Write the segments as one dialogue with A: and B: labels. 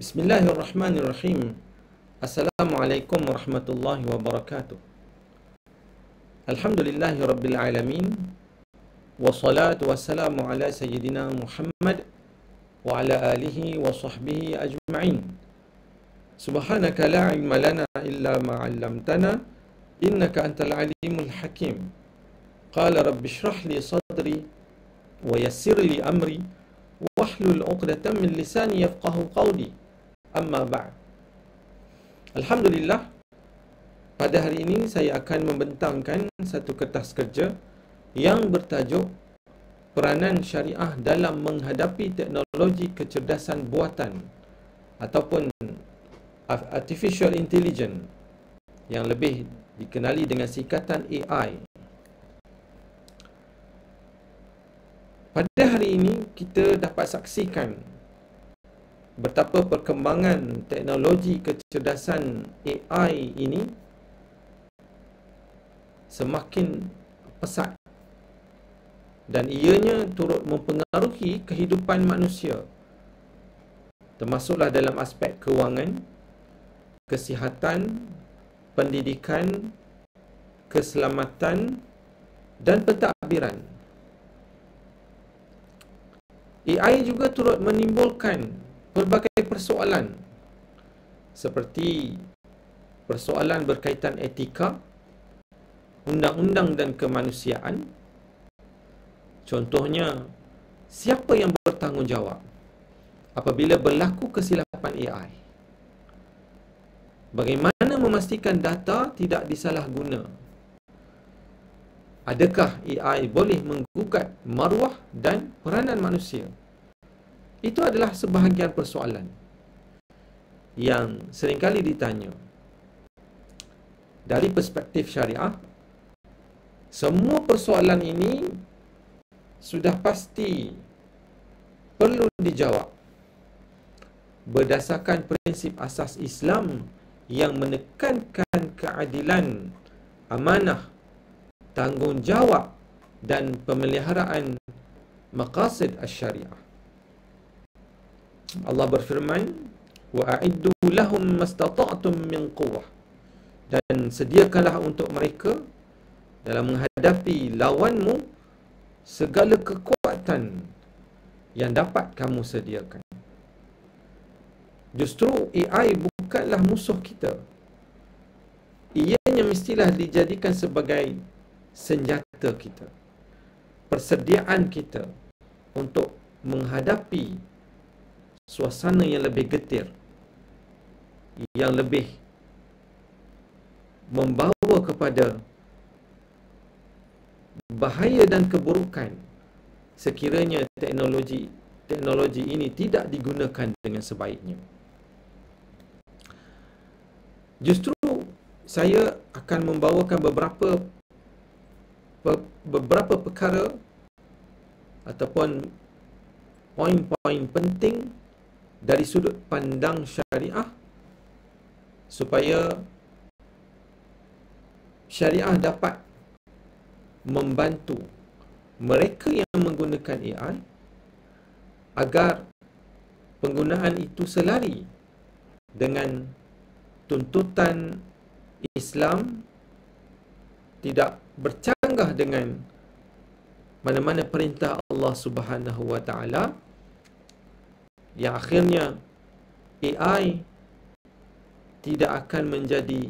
A: Bismillahirrahmanirrahim. Assalamualaikum warahmatullahi wabarakatuh. Alhamdulillahi rabbil alamin. Wassalatu wassalamu ala sayyidina Muhammad wa ala alihi wa sahbihi ajma'in. Subhanaka la ilma lana illa ma 'allamtana innaka antal alimul hakim. Qala rabbi shrah li sadri wa yassir li amri wahlul 'uqdatam min lisani yafqahu qawli. Amma ba'd. Alhamdulillah, pada hari ini saya akan membentangkan satu kertas kerja yang bertajuk Peranan Syariah dalam menghadapi teknologi kecerdasan buatan ataupun Artificial Intelligence, yang lebih dikenali dengan singkatan AI. Pada hari ini kita dapat saksikan betapa perkembangan teknologi kecerdasan AI ini semakin pesat dan ianya turut mempengaruhi kehidupan manusia, termasuklah dalam aspek kewangan, kesihatan, pendidikan, keselamatan dan pentadbiran. AI juga turut menimbulkan pelbagai persoalan seperti persoalan berkaitan etika, undang-undang dan kemanusiaan. Contohnya, siapa yang bertanggungjawab apabila berlaku kesilapan AI? Bagaimana memastikan data tidak disalahguna? Adakah AI boleh menggugat maruah dan peranan manusia? Itu adalah sebahagian persoalan yang seringkali ditanya. Dari perspektif syariah, semua persoalan ini sudah pasti perlu dijawab berdasarkan prinsip asas Islam yang menekankan keadilan, amanah, tanggungjawab dan pemeliharaan maqasid asy-syariah. Allah berfirman, wa a'iddu lahum mastata'tum min quwwah, dan sediakanlah untuk mereka dalam menghadapi lawanmu segala kekuatan yang dapat kamu sediakan. Justru AI bukanlah musuh kita. Ianya mestilah dijadikan sebagai senjata kita, persediaan kita untuk menghadapi suasana yang lebih getir, yang lebih membawa kepada bahaya dan keburukan sekiranya teknologi ini tidak digunakan dengan sebaiknya. Justru saya akan membawakan beberapa perkara ataupun poin-poin penting dari sudut pandang syariah supaya syariah dapat membantu mereka yang menggunakan AI agar penggunaan itu selari dengan tuntutan Islam, tidak bercanggah dengan mana-mana perintah Allah Subhanahu wa taala, yang akhirnya AI tidak akan menjadi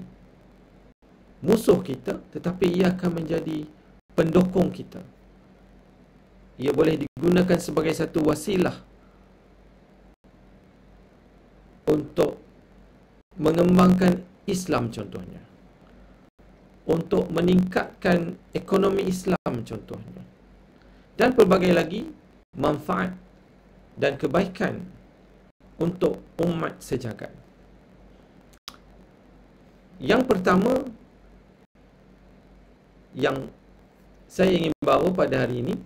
A: musuh kita, tetapi ia akan menjadi pendukung kita. Ia boleh digunakan sebagai satu wasilah untuk mengembangkan Islam contohnya, untuk meningkatkan ekonomi Islam contohnya, dan pelbagai lagi manfaat dan kebaikan untuk umat sejagat. Yang pertama yang saya ingin bawa pada hari ini,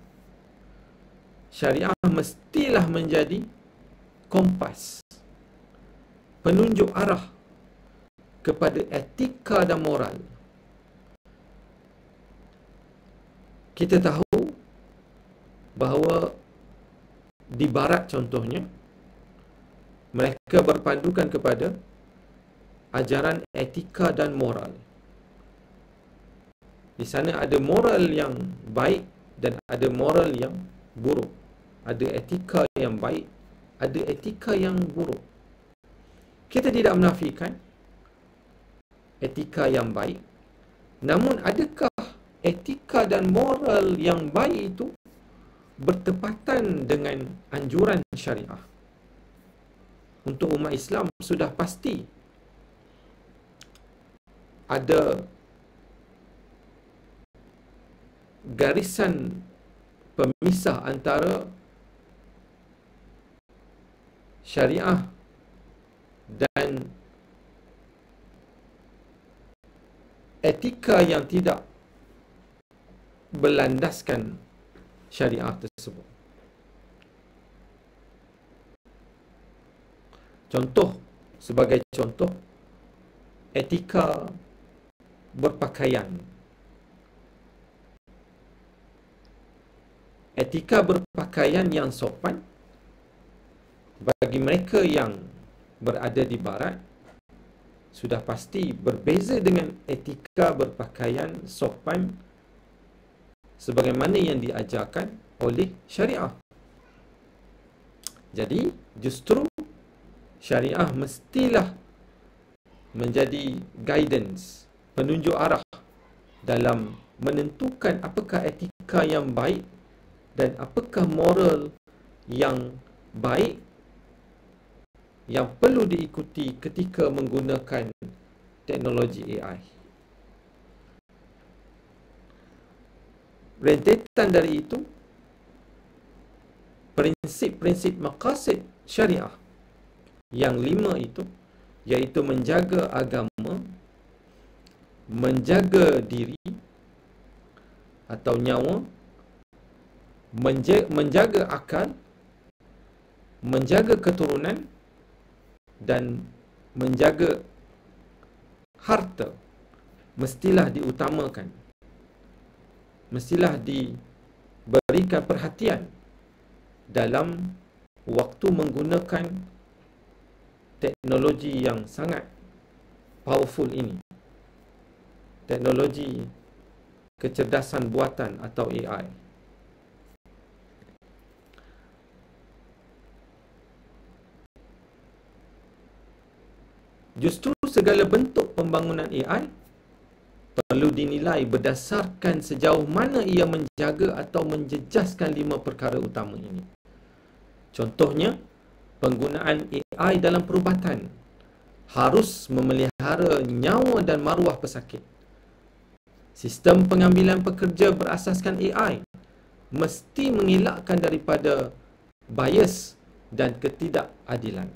A: syariah mestilah menjadi kompas, penunjuk arah kepada etika dan moral. Kita tahu bahawa di barat contohnya, Mereka berpandukan kepada ajaran etika dan moral. Di sana ada moral yang baik dan ada moral yang buruk. Ada etika yang baik, ada etika yang buruk. Kita tidak menafikan etika yang baik. Namun adakah etika dan moral yang baik itu bertepatan dengan anjuran syariah? Untuk umat Islam sudah pasti ada garisan pemisah antara syariah dan etika yang tidak berlandaskan syariah tersebut. Contoh, sebagai contoh, etika berpakaian. Etika berpakaian yang sopan bagi mereka yang berada di barat sudah pasti berbeza dengan etika berpakaian sopan sebagaimana yang diajarkan oleh syariah. Jadi, justru syariah mestilah menjadi guidance, penunjuk arah dalam menentukan apakah etika yang baik dan apakah moral yang baik yang perlu diikuti ketika menggunakan teknologi AI. Rentetan dari itu, prinsip-prinsip maqasid syariah yang 5 itu, iaitu menjaga agama, menjaga diri atau nyawa, menjaga akal, menjaga keturunan dan menjaga harta, mestilah diutamakan, mestilah diberikan perhatian dalam waktu menggunakan teknologi yang sangat powerful ini, teknologi kecerdasan buatan atau AI. Justru segala bentuk pembangunan AI perlu dinilai berdasarkan sejauh mana ia menjaga atau menjejaskan 5 perkara utama ini. Contohnya, penggunaan AI dalam perubatan harus memelihara nyawa dan maruah pesakit. Sistem pengambilan pekerja berasaskan AI mesti mengelakkan daripada bias dan ketidakadilan.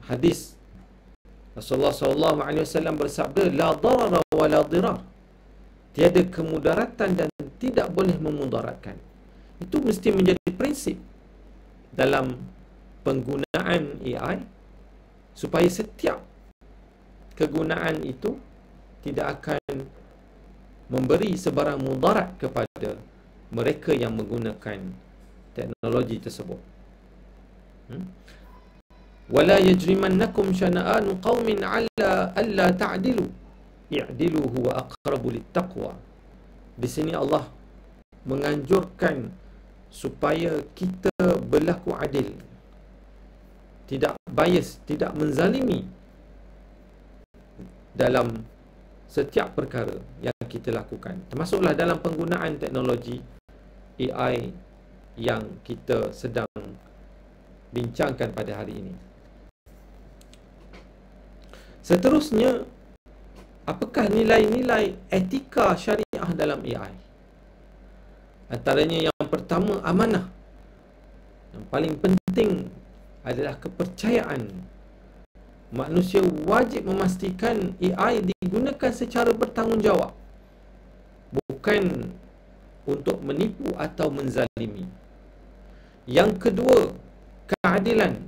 A: Hadis Rasulullah SAW bersabda, la darara wa la dirar. Tiada kemudaratan dan tidak boleh memudaratkan. Itu mesti menjadi prinsip dalam penggunaan AI supaya setiap kegunaan itu tidak akan memberi sebarang mudarat kepada mereka yang menggunakan teknologi tersebut. وَلَا يَجْرِمَنَّكُمْ شَنَآنُ قَوْمٍ عَلَّا أَلَّا تَعْدِلُوا i'dilu huwa aqrabu littaqwa. Di sini Allah menganjurkan supaya kita berlaku adil, tidak bias, tidak menzalimi dalam setiap perkara yang kita lakukan, termasuklah dalam penggunaan teknologi AI yang kita sedang bincangkan pada hari ini. Seterusnya, apakah nilai-nilai etika syariah dalam AI? Antaranya yang pertama, amanah. Yang paling penting adalah kepercayaan. Manusia wajib memastikan AI digunakan secara bertanggungjawab, bukan untuk menipu atau menzalimi. Yang kedua, keadilan,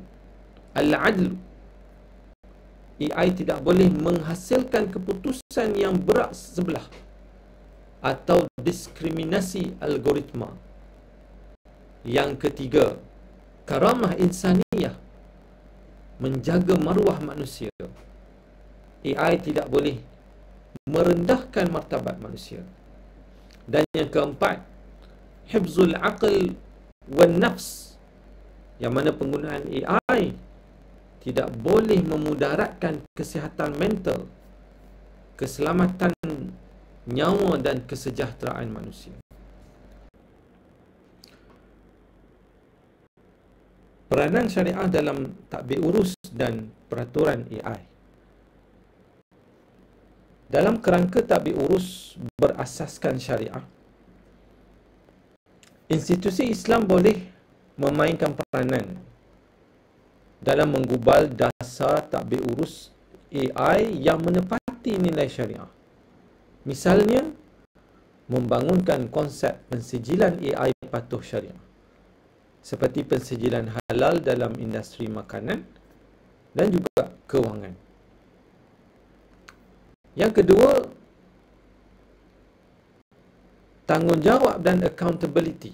A: al-adl. AI tidak boleh menghasilkan keputusan yang berat sebelah atau diskriminasi algoritma. Yang ketiga, karamah insani. menjaga maruah manusia. AI tidak boleh merendahkan martabat manusia. Dan yang keempat, hifzul aql wan nafs, yang mana penggunaan AI tidak boleh memudaratkan kesihatan mental, keselamatan nyawa dan kesejahteraan manusia. Peranan syariah dalam tadbir urus dan peraturan AI. Dalam kerangka tadbir urus berasaskan syariah, institusi Islam boleh memainkan peranan dalam menggubal dasar tadbir urus AI yang menepati nilai syariah. Misalnya, membangunkan konsep pensijilan AI patuh syariah, seperti pensijilan halal dalam industri makanan dan juga kewangan. Yang kedua, tanggungjawab dan accountability.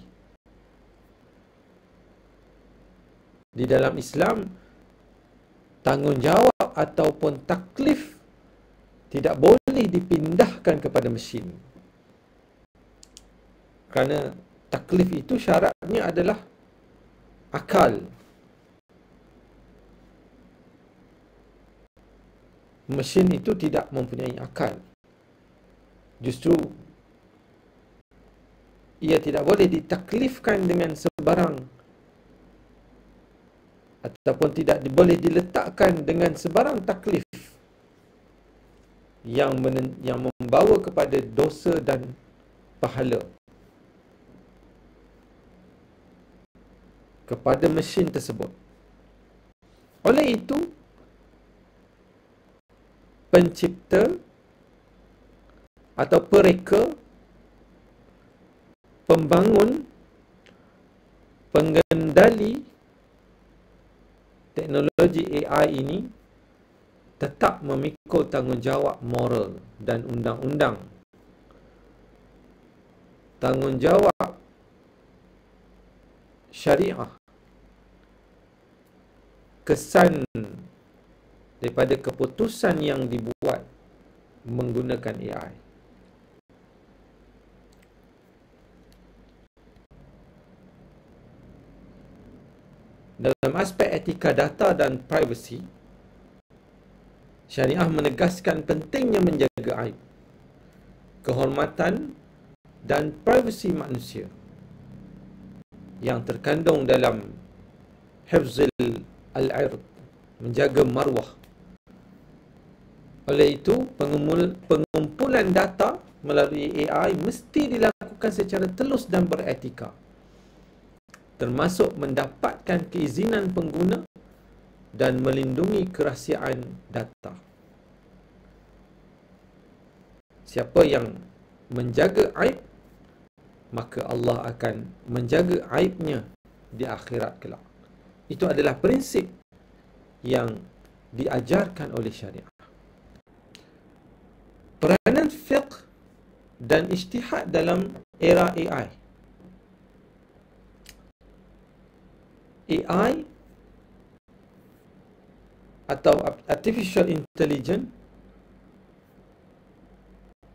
A: Di dalam Islam, tanggungjawab ataupun taklif tidak boleh dipindahkan kepada mesin. Kerana taklif itu syaratnya adalah akal. Mesin itu tidak mempunyai akal. Justru ia tidak boleh ditaklifkan dengan sebarang, ataupun tidak boleh diletakkan dengan sebarang taklif yang membawa kepada dosa dan pahala kepada mesin tersebut. Oleh itu, pencipta atau pereka, pembangun, pengendali teknologi AI ini tetap memikul tanggungjawab moral dan undang-undang. Tanggungjawab syariah, kesan daripada keputusan yang dibuat menggunakan AI. Dalam aspek etika data dan privasi, syariah menegaskan pentingnya menjaga aib, kehormatan dan privasi manusia yang terkandung dalam hifzil al-ird, menjaga maruah. Oleh itu, pengumpulan data melalui AI mesti dilakukan secara telus dan beretika, termasuk mendapatkan keizinan pengguna dan melindungi kerahsiaan data. Siapa yang menjaga aib, maka Allah akan menjaga aibnya di akhirat kelak. Itu adalah prinsip yang diajarkan oleh syariah. Peranan fiqh dan ijtihad dalam era AI. AI atau Artificial Intelligence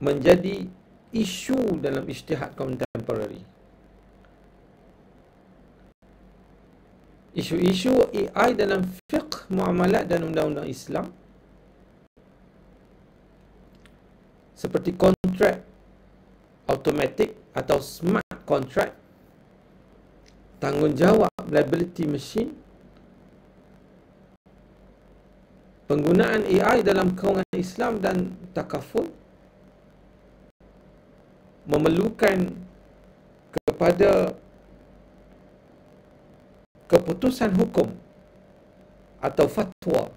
A: menjadi isu dalam ijtihad kontemporari. Isu-isu AI dalam fiqh, muamalat dan undang-undang Islam seperti kontrak automatik atau smart contract, tanggungjawab liability machine, penggunaan AI dalam kewangan Islam dan takaful memerlukan kepada keputusan hukum atau fatwa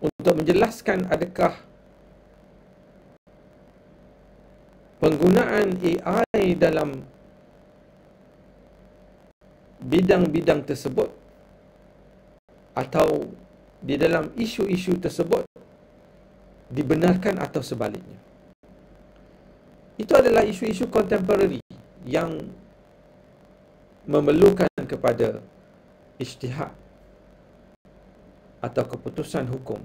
A: untuk menjelaskan adakah penggunaan AI dalam bidang-bidang tersebut atau di dalam isu-isu tersebut dibenarkan atau sebaliknya. Itu adalah isu-isu kontemporari yang memerlukan kepada ijtihad atau keputusan hukum.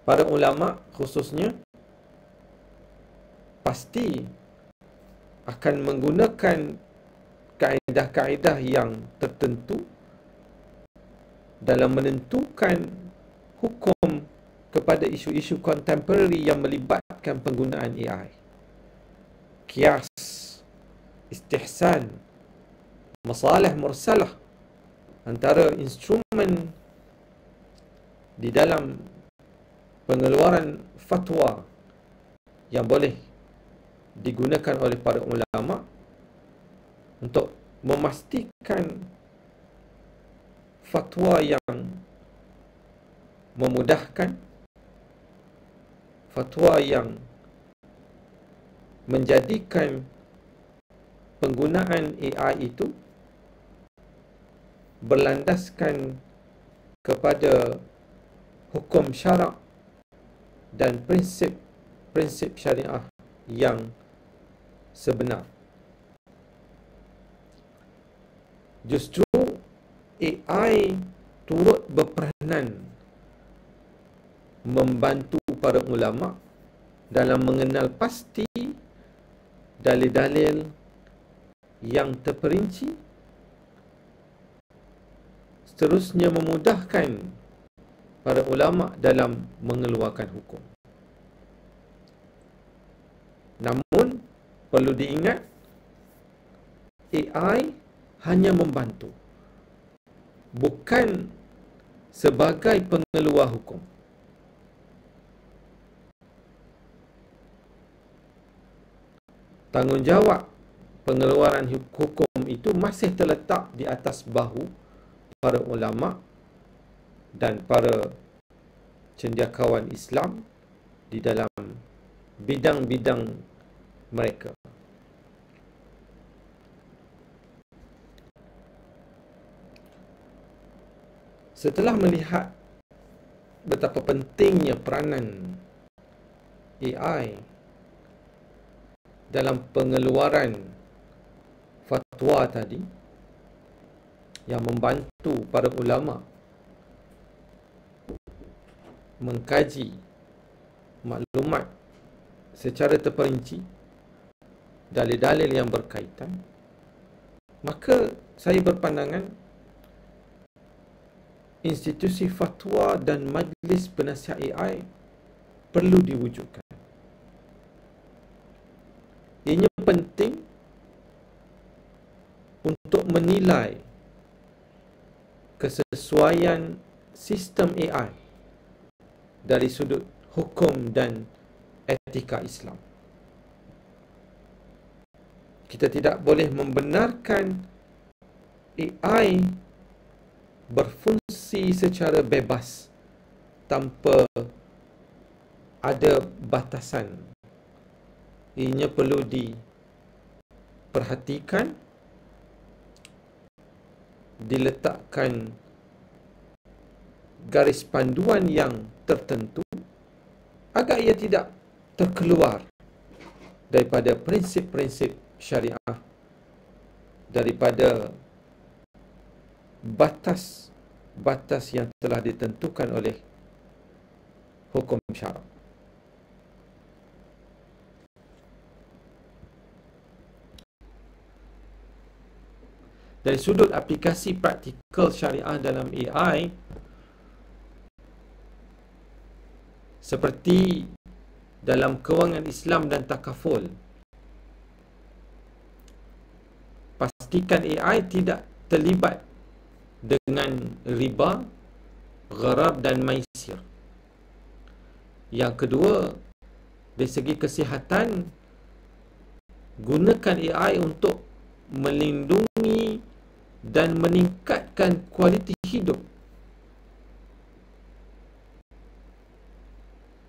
A: Para ulama khususnya pasti akan menggunakan kaedah-kaedah yang tertentu dalam menentukan hukum kepada isu-isu kontemporari yang melibatkan penggunaan AI. Qiyas, istihsan, masalah mursalah antara instrumen di dalam pengeluaran fatwa yang boleh digunakan oleh para ulama untuk memastikan fatwa yang memudahkan, fatwa yang menjadikan penggunaan AI itu berlandaskan kepada hukum syarak dan prinsip syariah yang sebenar. Justru AI turut berperanan membantu para ulama dalam mengenal pasti dalil-dalil yang terperinci, seterusnya memudahkan para ulama dalam mengeluarkan hukum. Namun, perlu diingat, AI hanya membantu, bukan sebagai pengeluar hukum. Tanggungjawab pengeluaran hukum itu masih terletak di atas bahu para ulama dan para cendekiawan Islam di dalam bidang-bidang mereka. Setelah melihat betapa pentingnya peranan AI dalam pengeluaran fatwa tadi, yang membantu para ulama mengkaji maklumat secara terperinci, dalil-dalil yang berkaitan, maka saya berpandangan institusi fatwa dan majlis penasihat AI perlu diwujudkan. Ianya penting untuk menilai kesesuaian sistem AI dari sudut hukum dan etika Islam. Kita tidak boleh membenarkan AI berfungsi secara bebas tanpa ada batasan. Ianya perlu diperhatikan, diletakkan garis panduan yang tertentu agar ia tidak terkeluar daripada prinsip-prinsip syariah, daripada batas-batas yang telah ditentukan oleh hukum syarak. Dari sudut aplikasi praktikal syariah dalam AI, seperti dalam kewangan Islam dan takaful, pastikan AI tidak terlibat dengan riba, gharar dan maisir. Yang kedua, dari segi kesihatan, gunakan AI untuk melindungi dan meningkatkan kualiti hidup.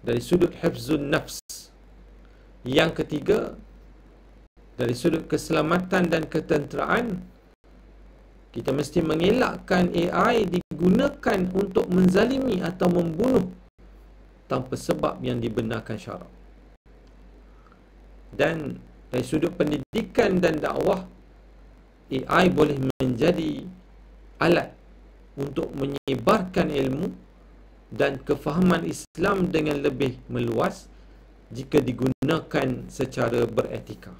A: Dari sudut hifzun nafs. Yang ketiga, dari sudut keselamatan dan ketenteraan, kita mesti mengelakkan AI digunakan untuk menzalimi atau membunuh tanpa sebab yang dibenarkan syarak. Dan dari sudut pendidikan dan dakwah, AI boleh menjadi alat untuk menyebarkan ilmu dan kefahaman Islam dengan lebih meluas jika digunakan secara beretika.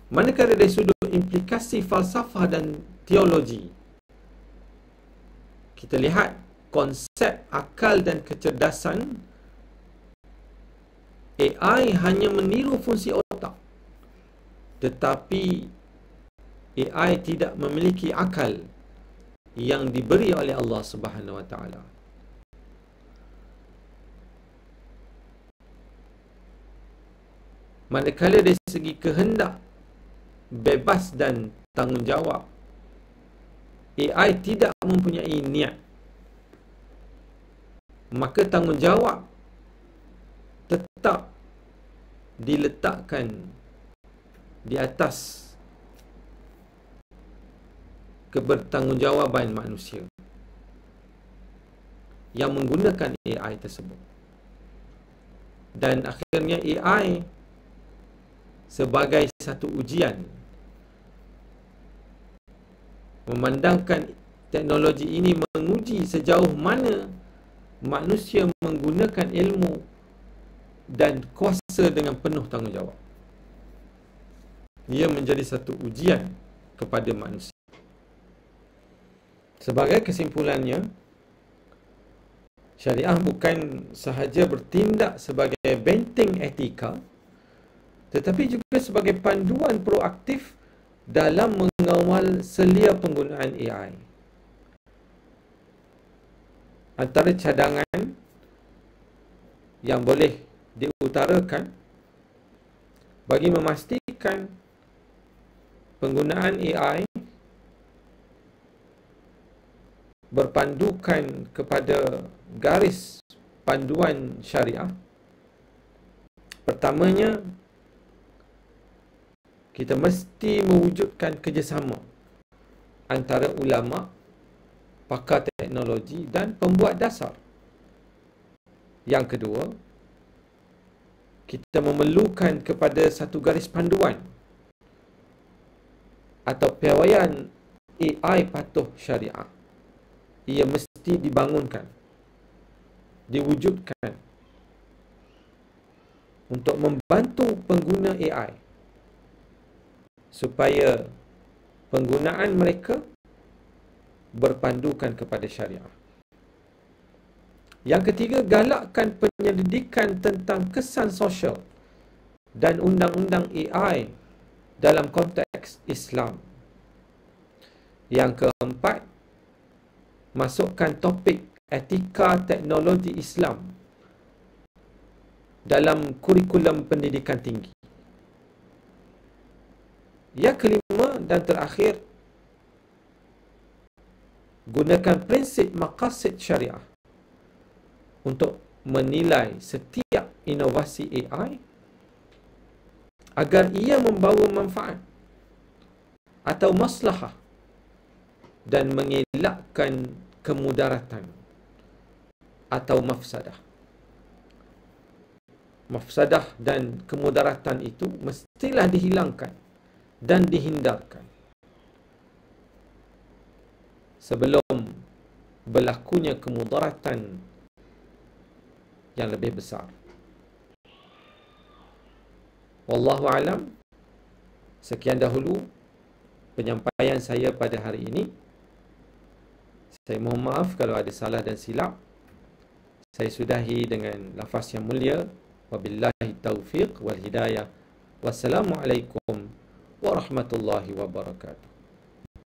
A: Manakala dari sudut implikasi falsafah dan teologi, kita lihat konsep akal dan kecerdasan. AI hanya meniru fungsi otak, tetapi AI tidak memiliki akal yang diberi oleh Allah Subhanahu Wa Taala. Manakala dari segi kehendak, bebas dan tanggungjawab, AI tidak mempunyai niat, maka tanggungjawab tetap diletakkan di atas kebertanggungjawaban manusia yang menggunakan AI tersebut. Dan akhirnya AI sebagai satu ujian memandangkan teknologi ini menguji sejauh mana manusia menggunakan ilmu dan kuasa dengan penuh tanggungjawab. Ia menjadi satu ujian kepada manusia. Sebagai kesimpulannya, syariah bukan sahaja bertindak sebagai benteng etika, tetapi juga sebagai panduan proaktif dalam mengawal selia penggunaan AI. Antara cadangan yang boleh diutarakan bagi memastikan penggunaan AI berpandukan kepada garis panduan syariah. Pertamanya, kita mesti mewujudkan kerjasama antara ulama, pakar teknologi dan pembuat dasar. Yang kedua, kita memerlukan kepada satu garis panduan atau piawaian AI patuh syariah. Ia mesti dibangunkan, diwujudkan untuk membantu pengguna AI supaya penggunaan mereka berpandukan kepada syariah. Yang ketiga, galakkan penyelidikan tentang kesan sosial dan undang-undang AI dalam konteks Islam. Yang keempat, masukkan topik etika teknologi Islam dalam kurikulum pendidikan tinggi. Yang kelima dan terakhir, gunakan prinsip maqasid syariah untuk menilai setiap inovasi AI agar ia membawa manfaat atau maslahah dan mengelakkan kemudaratan atau mafsadah. Mafsadah dan kemudaratan itu mestilah dihilangkan dan dihindarkan sebelum berlakunya kemudaratan yang lebih besar. Wallahu alam. Sekian dahulu penyampaian saya pada hari ini. Saya mohon maaf kalau ada salah dan silap. Saya sudahi dengan lafaz yang mulia. Wabillahi taufiq wal hidayah. Wassalamualaikum warahmatullahi wabarakatuh.